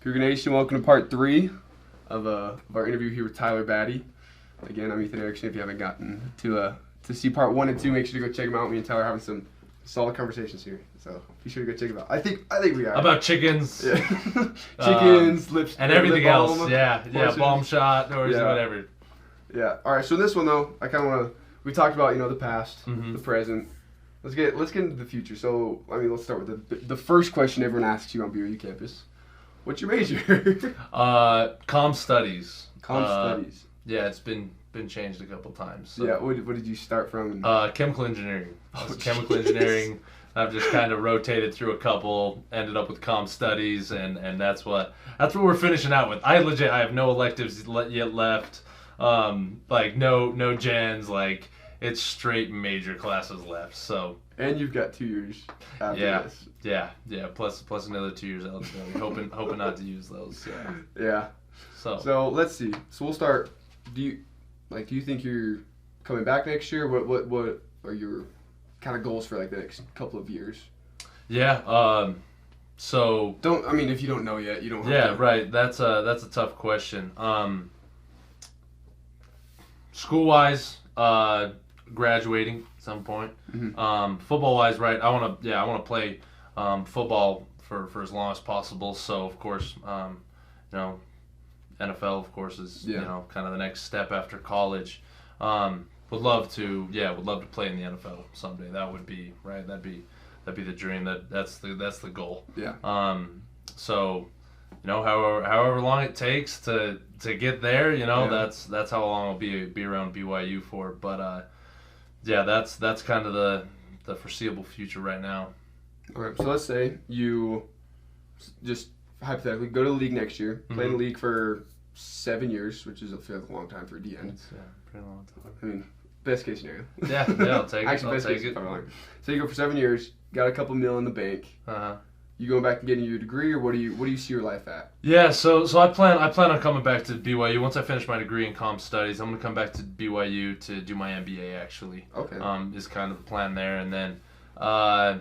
Cougar Nation, welcome to part 3 of our interview here with Tyler Batty. Again, I'm Ethan Erickson. If you haven't gotten to see part 1 and 2, make sure to go check them out. Me and Tyler are having some solid conversations here, so be sure to go check them out. I think we are. About chickens. Yeah. Chickens, lips, and everything lip else. balm, Yeah, balm shot or Yeah. whatever. Yeah. All right. So this one though, I kind of want to. We talked about the past, Mhm. the present. Let's get into the future. So let's start with the first question everyone asks you on BYU campus. What's your major? Comm studies. Studies. Yeah, it's been changed a couple times. So. Yeah. What did you start from? Chemical engineering. Oh, Chemical geez. engineering. I've just kind of rotated through a couple, ended up with comm studies, and that's what we're finishing out with. I have no electives yet left. No gens. Like, it's straight major classes left. So. And you've got 2 years after this. Yeah. Plus another 2 years eligibility. hoping not to use those. Yeah. So let's see. So we'll start. Do you think you're coming back next year? What are your kind of goals for the next couple of years? Yeah. So. If you don't know yet, you don't have to. Yeah. Right. That's a tough question. School wise, graduating at some point. Mm-hmm. Football wise, right? I want to play football for as long as possible. So of course, NFL of course is kind of the next step after college. Would love to play in the NFL someday. That would be right. That'd be the dream. That's the goal. Yeah. So, however long it takes to get there, that's how long I'll be around BYU for. But that's kind of the foreseeable future right now. All right. So let's say you just hypothetically go to the league next year, play in the league for 7 years, which is I feel like a long time for a DN. It's pretty long time. Best case scenario. Yeah, I'll take it. Actually, best case is probably longer. So you go for 7 years, got a couple mil in the bank. You going back and getting your degree, or what do you see your life at? Yeah, so I plan on coming back to BYU once I finish my degree in comm studies. I'm gonna come back to BYU to do my MBA actually. Okay. Is kind of the plan there, and then, I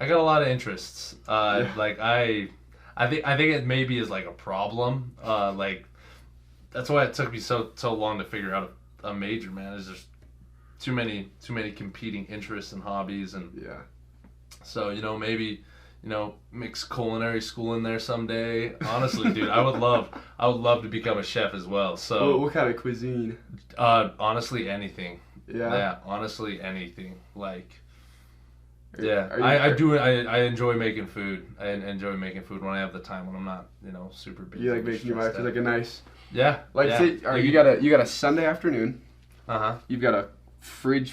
got a lot of interests. I think it maybe is like a problem. That's why it took me so long to figure out a major. Man, is there's too many competing interests and hobbies and. Yeah. So, maybe, mix culinary school in there someday. Honestly, dude, I would love to become a chef as well. So what kind of cuisine? Honestly, anything. Yeah, honestly, anything. I enjoy making food. I enjoy making food when I have the time, when I'm not, super busy. You like making your life like a nice. Yeah. Say, all right, you got a Sunday afternoon. You've got a fridge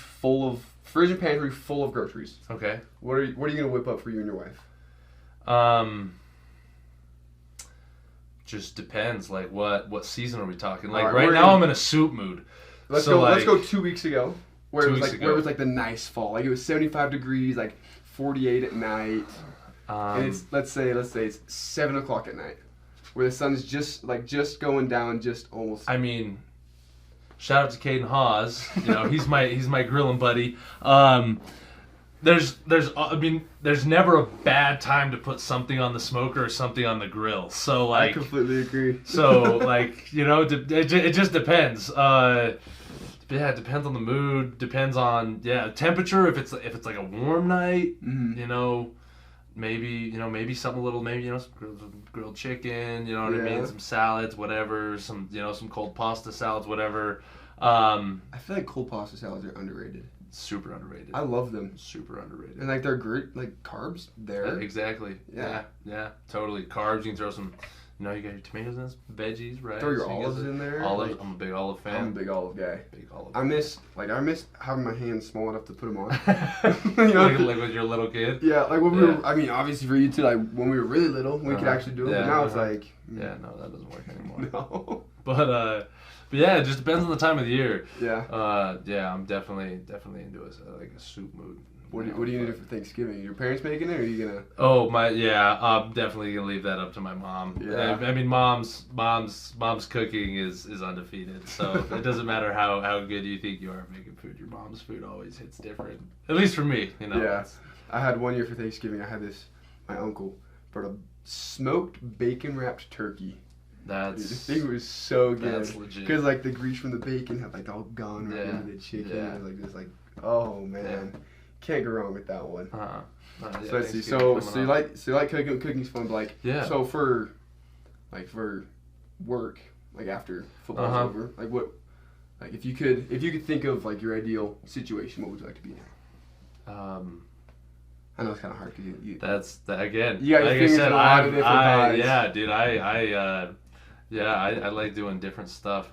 and pantry full of groceries. Okay. What are you gonna whip up for you and your wife? Just depends. Like what season are we talking? Like right now I'm in a soup mood. Let's go 2 weeks ago. Where it was like the nice fall. Like it was 75 degrees, like 48 at night. And it's let's say it's 7 o'clock at night. Where the sun's just going down, just almost. Shout out to Caden Hawes. He's my grilling buddy. There's never a bad time to put something on the smoker or something on the grill. So I completely agree. So it just depends. It depends on the mood. Depends on temperature. If it's like a warm night, maybe something a little, some grilled chicken, you know what I mean? Some salads, whatever, some cold pasta salads, whatever. I feel like cold pasta salads are underrated. Super underrated. I love them. Super underrated. And they're great, carbs there. Exactly. Yeah, totally. Carbs, you can throw some, you got your tomatoes in this, veggies, right? Throw your olives in there. Olives, I'm a big olive fan. I'm a big olive guy. I miss having my hands small enough to put them on. like with your little kid? Yeah, when we were, obviously for you too, when we were really little, we could actually do it. But now it's like... Yeah, no, that doesn't work anymore. No. But yeah, it just depends on the time of the year. Yeah. I'm definitely into a soup mood. What are you gonna do for Thanksgiving? Your parents making it, or are you gonna? Oh I'm definitely gonna leave that up to my mom. Yeah. Mom's cooking is undefeated. So it doesn't matter how good you think you are at making food. Your mom's food always hits different. At least for me, Yeah. I had one year for Thanksgiving. I had my uncle brought a smoked bacon wrapped turkey. That's... Dude, the thing was so good. That's legit. Because, like, the grease from the bacon had, like, all gone right into the chicken. Yeah. It was, like, just, like, oh, man. Yeah. Can't go wrong with that one. Uh-huh. So let's see. So you like cooking? Cooking's fun, but like so for work, like after football's over, like what, like if you could think of like your ideal situation, what would you like to be in? I know it's kind of hard because you that's again. You got your fingers in a lot of different pies. Yeah, dude. I like doing different stuff.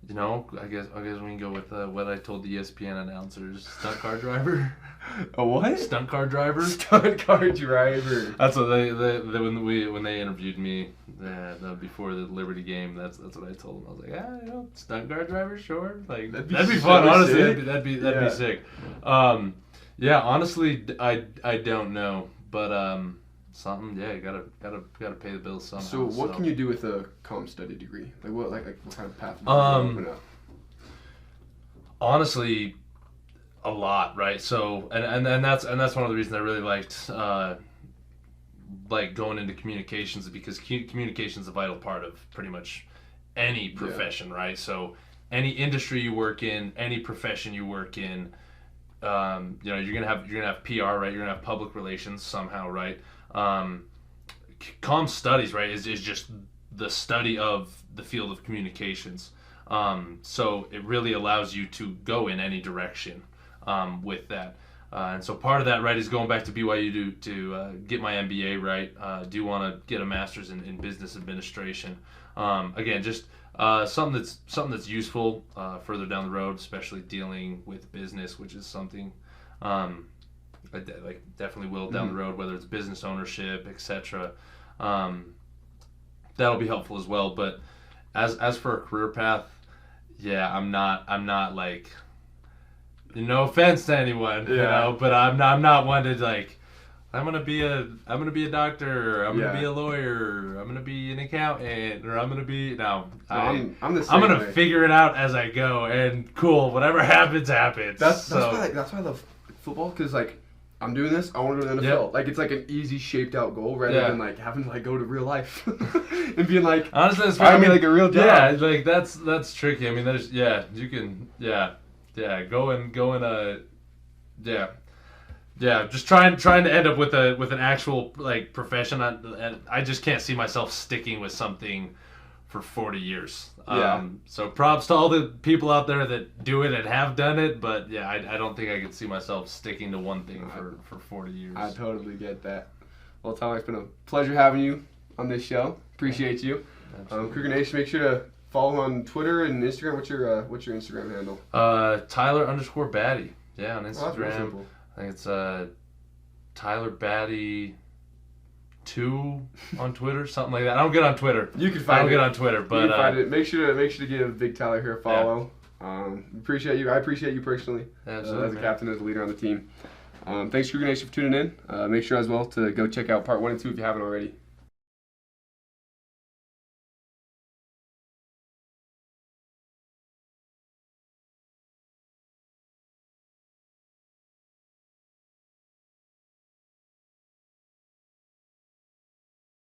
You know, I guess we can go with what I told the ESPN announcers: stunt car driver. A what? Stunt car driver. Stunt car driver. That's what they when they interviewed me before the Liberty game. That's what I told them. I was like, you know, stunt car driver, sure. Like that'd be fun. Honestly, that'd be sick. Yeah, honestly, I don't know, but something. Yeah, you gotta pay the bills somehow. So what can you do with a comm study degree? Like what kind of path? Open up? Honestly, a lot, right? So and that's one of the reasons I really liked like going into communications, because communication is a vital part of pretty much any profession, right? So any industry you work in, any profession you work in, you know, you're gonna have PR, right? You're gonna have public relations somehow, right? Comm studies, right, is just the study of the field of communications. So it really allows you to go in any direction with that. And so part of that, right, is going back to BYU to get my MBA, right? Do want to get a master's in business administration. Again, just something that's useful further down the road, especially dealing with business, which is something I definitely will down the road, whether it's business ownership, etc. That'll be helpful as well. But as for a career path, yeah, I'm not like, no offense to anyone, you know, but I'm not one to like, I'm gonna be a doctor, or I'm gonna be a lawyer, or I'm gonna be an accountant, or I'm gonna be I'm gonna figure it out as I go, and cool, whatever happens. That's why I love football, because like I'm doing this, I want to go to the NFL. Like it's like an easy shaped out goal rather than like having to like go to real life and being like, honestly, it's like a real job. Yeah, like that's tricky. I mean, there's you can go in just trying to end up with an actual like profession. I just can't see myself sticking with something for 40 years. So props to all the people out there that do it and have done it, but I don't think I could see myself sticking to one thing for 40 years. I totally get that. Well, Tyler, it's been a pleasure having you on this show. Appreciate you. Cougar Nation, make sure to follow on Twitter and Instagram. What's your Instagram handle? Tyler_Batty. Yeah, on Instagram. Oh, I think it's Tyler Batty 2 on Twitter, something like that. I don't get on Twitter. You can find it. I don't get on Twitter, but you can find it. Make sure to give Big Tyler here a follow. Appreciate you. I appreciate you personally. Absolutely, as a captain, as a leader on the team. Thanks, Cougar Nation, for tuning in. Make sure as well to go check out part 1 and 2 if you haven't already.